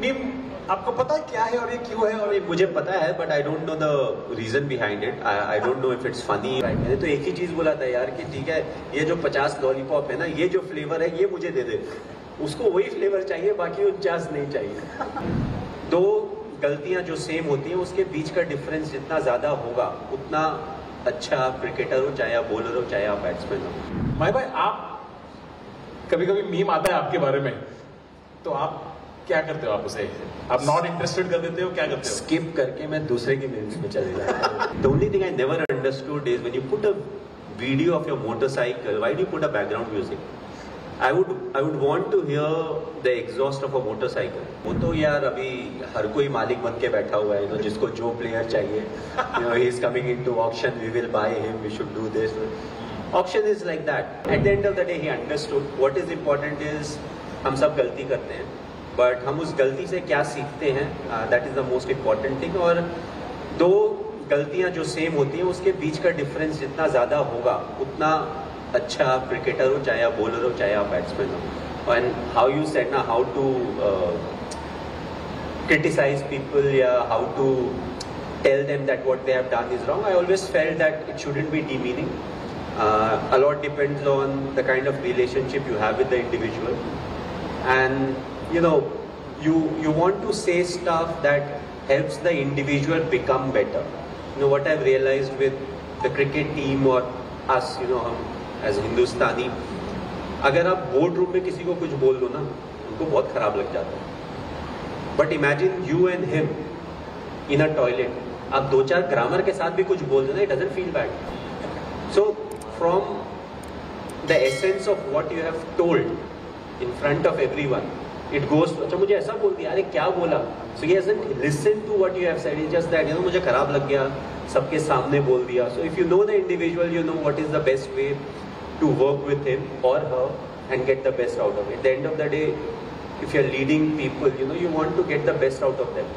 Meme आपको पता है क्या है और ये क्यों है? और ये मुझे पता है but I don't know the reason behind it. I don't know if it's funny. मैंने तो एक ही चीज बोला था यार कि ठीक है ये जो 50 लॉलीपॉप है ना, ये जो फ्लेवर है ये मुझे दे दे. उसको वही फ्लेवर चाहिए, बाकी 49 नहीं चाहिए. दो गलतियां जो सेम होती हैं उसके बीच का डिफरेंस जितना ज्यादा होगा उतना अच्छा क्रिकेटर हो, चाहे आप बॉलर हो चाहे आप बैट्समैन हो. भाई आप कभी कभी मीम आता है आपके बारे में, तो आप क्या करते हो? आप उसे आप नॉट इंटरेस्टेड कर देते हो, क्या करते हो? स्किप करके मैं दूसरे की मीम्स में चले जाता हूं. The only thing I never understood is when you put a video of your motorcycle, why do you put a background music? I would want to hear the exhaust of a motorcycle. वो तो यार अभी हर कोई मालिक बन के बैठा हुआ है, जिसको जो प्लेयर चाहिए, he is coming into auction, we will buy him, we should do this. Auction is like that. At the end of the day, he understood what is important is हम सब गलती करते हैं, but हम उस गलती से क्या सीखते हैं, that is the most important thing. और दो गलतियां जो सेम होती हैं उसके बीच का डिफरेंस जितना ज्यादा होगा उतना अच्छा क्रिकेटर हो, चाहे आप बॉलर हो चाहे आप बैट्समैन हो. एंड हाउ यू सेड ना, हाउ टू क्रिटिसाइज पीपल या how to tell them that what they have done is wrong. I always felt that it shouldn't be demeaning. A lot depends on the kind of relationship you have with the individual, and you want to say stuff that helps the individual become better. What I've realized with the cricket team or us, हम as हिंदुस्तानी, अगर आप board room में किसी को कुछ बोल दो ना, उनको बहुत खराब लग जाता है. But imagine you and him in a toilet, आप दो चार ग्रामर के साथ भी कुछ बोल दो ना, it doesn't feel bad. So from the essence of what you have told in front of everyone, it goes, अच्छा मुझे ऐसा बोल दिया, अरे क्या बोला, so he doesn't listen to what you have said, it's just that मुझे खराब लग गया, सबके सामने बोल दिया. So if you know the individual, you know what is the best way to work with him or her and get the best out of it. At the end of the day, if you're leading people, you want to get the best out of them.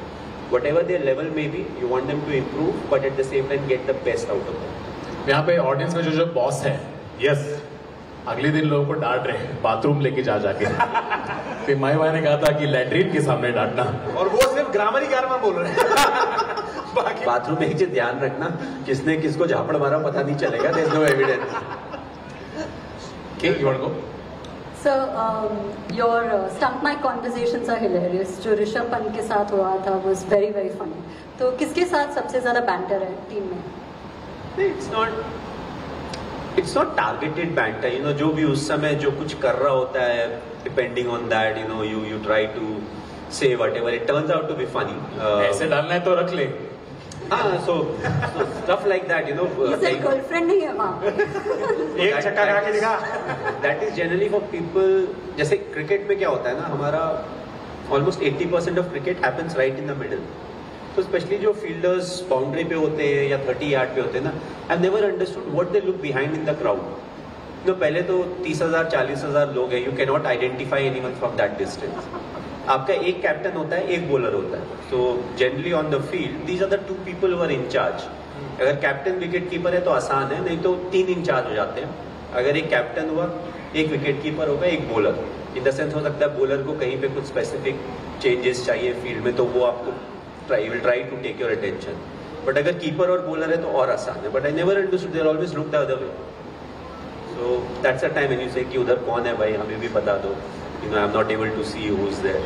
Whatever their level may be, you want them to improve, but at the same time get the best out of them. यहाँ पे audience में जो boss है, yes, अगले दिन लोगों को डांट रहे हैं बाथरूम लेके जाके. फिर माई भाई ने कहा था कि लैट्रिन के सामने डांटना, और वो सिर्फ ग्रामर ही ग्रामर बोल रहे हैं. बाथरूम में ही ध्यान रखना, किसने किसको झापड़ मारा पता नहीं चलेगा. There's no evidence. Okay, you want to go? So, your stump mic conversations are hilarious. जो ऋषभ पंत के साथ हुआ था was very very funny. तो किसके साथ सबसे ज्यादा banter है टीम में? It's not targeted banter. जो भी उस समय जो कुछ कर रहा होता है, depending on that, you try to say whatever. It turns out to be funny. ऐसे डालना है तो रख ले. So stuff like that, ये गर्लफ्रेंड नहीं है वहाँ. एक चक्का खा के दिखा. That is generally for people. जैसे क्रिकेट में क्या होता है ना, हमारा almost 80% of cricket happens right in the middle. So especially जो fielders बाउंड्री पे होते हैं या 30 यार्ड पे होते हैं ना, I've never understood what they look behind in the crowd. पहले तो 30,000 40,000 लोग हैं, you cannot identify anyone from that distance. आपका एक कैप्टन होता है, एक बॉलर होता है. So generally on the field these are the two people who are in charge. अगर कैप्टन विकेट कीपर है तो आसान है, नहीं तो 3 इंचार्ज हो जाते हैं. अगर एक कैप्टन हुआ, एक विकेट कीपर होगा, एक बॉलर. इन द सेंस हो सकता है बॉलर को कहीं पे कुछ स्पेसिफिक चेंजेस चाहिए फील्ड में, तो वो आपको will try to take your attention. But अगर कीपर और बॉलर है तो और आसान है. But I never understood, they always look the other way. So that's a time when you say कि उधर कौन है भाई, हमें भी बता दो. I am not able to see who is there.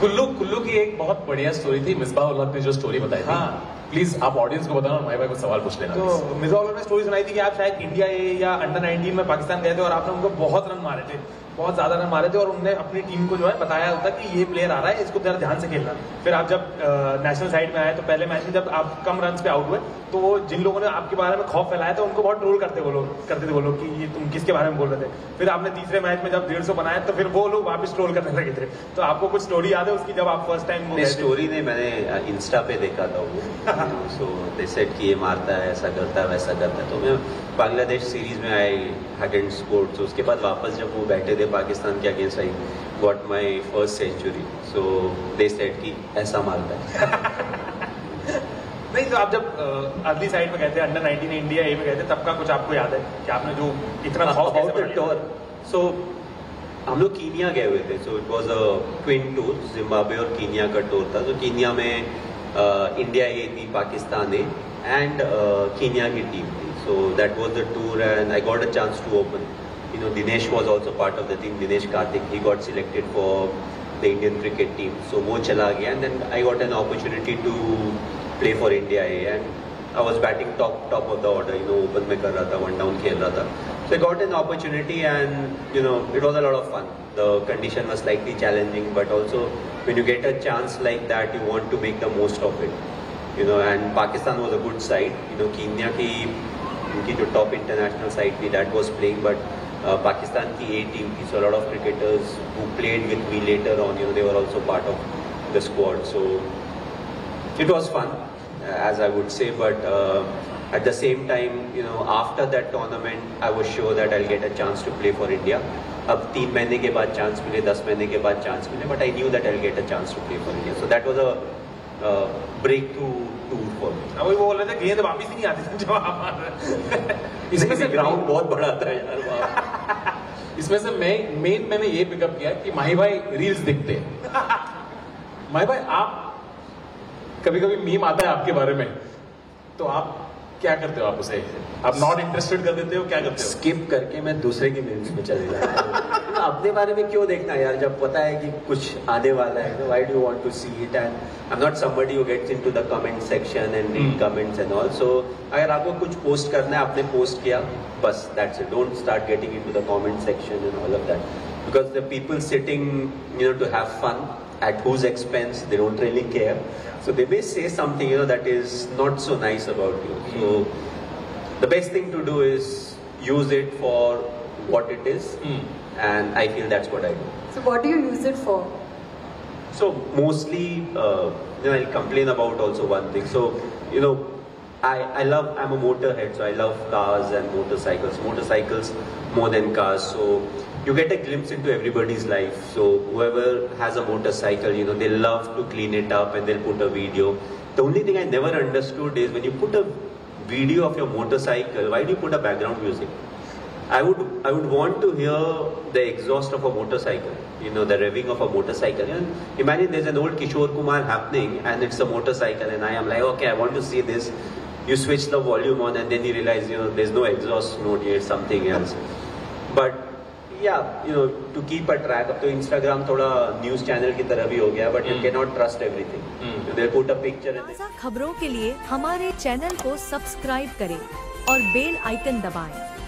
Kullu की एक बहुत बढ़िया स्टोरी थी. मिसबाह उल हक ने जो स्टोरी बताई थी, प्लीज आप ऑडियंस को बताना, भाई को सवाल पूछ लेना. तो मिसबाह उल हक ने स्टोरी सुनाई थी कि आप शायद इंडिया या अंडर 19 में पाकिस्तान गए थे और आपने उनको बहुत रन मारे थे, बहुत ज्यादा रन मारे थे, और उन्होंने अपनी टीम को जो है बताया था कि ये प्लेयर आ रहा है, इसको जरा ध्यान से खेलना. फिर आप जब नेशनल साइड में आए तो पहले मैच में जब आप कम रन पे आउट हुए तो वो जिन लोगों ने आपके बारे में खौफ फैलाया था उनको बहुत ट्रोल करते थे वो लोग कि ये तुम किसके बारे में बोल रहे थे. फिर आपने तीसरे मैच में जब 150 बनाया तो फिर वो लोग वापस ट्रोल करने लगे थे. तो आपको कुछ स्टोरी याद है उसकी, जब आप फर्स्ट टाइम? स्टोरी नहीं, मैंने इंस्टा पे देखा था वो. सो दे सेड कि ये मारता है, ऐसा करता है, वैसा करता है. तो मैं बांग्लादेश सीरीज में आई हैडेंट स्कोर्ड. तो उसके बाद वापस जब वो बैठे थे पाकिस्तान के against, I got my first century. So they said कि ऐसा मारता है. नहीं, तो आप जब अगली साइड में गए थे, अंडर 19 इंडिया ए में गए थे, तब का कुछ आपको याद है कि आपने जो इतना सो हम लोग कीनिया गए हुए थे, so it was a twin tour, Zimbabwe और कीनिया का टूर था। तो कीनिया में इंडिया ए थी, पाकिस्तान ए एंड कीनिया की टीम थी। So that was the tour and I got a chance to open. You know, Dinesh was also part of the team, Dinesh Karthik, he got selected for the Indian cricket team. So वो चला गया and then I got an opportunity to play for India a and I was batting top of the order, you know, open में कर रहा था, 1 down खेल रहा था. So I got an opportunity and you know it was a lot of fun. The condition was slightly challenging, but also when you get a chance like that, you want to make the most of it. You know, and Pakistan was a good side. You know, Kenya की उनकी जो top international side थी, that was playing, but Pakistan की A team थी, so a lot of cricketers who played with me later on, you know, they were also part of the squad. So it was fun, as I would say, but at the same time, you know, after that tournament, I was sure that I'll get a chance to play for India. अब 3 महीने के बाद chance मिले, 10 महीने के बाद chance मिले, but I knew that I'll get a chance to play for India. So that was a breakthrough tour for me. अब वो बोल रहे थे गेंद वापस ही नहीं आती थी जब आप इसमें से ग्राउंड बहुत बड़ा था यार। इसमें से मैंने ये पिकअप किया कि माही भाई रील्स दिखते हैं। माही भाई, आप कभी कभी मीम आता है आपके बारे में, तो आप क्या करते हो? आप उसे आप नॉट इंटरेस्टेड कर देते हो, क्या करते हो? स्किप करके मैं दूसरे की मीम्स में चले जाता हूँ। अपने बारे में क्यों देखना यार, जब पता है कि कुछ आने वाला है। Why do you want to see it? And I am not somebody who gets into the comment section and read comments and all. So अगर आपको कुछ पोस्ट करना है, आपने पोस्ट किया, बस that's it. Don't start getting into the comment section and all of that, because the people sitting, you know, to have fun at whose expense, they don't really care. So they may say something, you know, that is not so nice about you. So the best thing to do is use it for what it is, and I feel that's what I do. So what do you use it for? So mostly, you know, I'll complain about also one thing. So, you know, I'm a motorhead, so I love cars and motorcycles more than cars. So you get a glimpse into everybody's life. So whoever has a motorcycle, you know, they love to clean it up and they'll put a video. The only thing I never understood is when you put a video of your motorcycle, why do you put a background music? I would want to hear the exhaust of a motorcycle, you know, the revving of a motorcycle. And imagine there's an old Kishore Kumar happening and it's a motorcycle and I am like, okay, I want to see this. You switch the volume on and then you realize, you know, there's no exhaust note here, it's something else. But yeah, you know, to keep a track, अब तो Instagram थोड़ा news channel की तरह भी हो गया, but you cannot trust everything. They'll put a picture and ताज़ा खबरों के लिए हमारे चैनल को सब्सक्राइब करें और बेल आइकन दबाएं।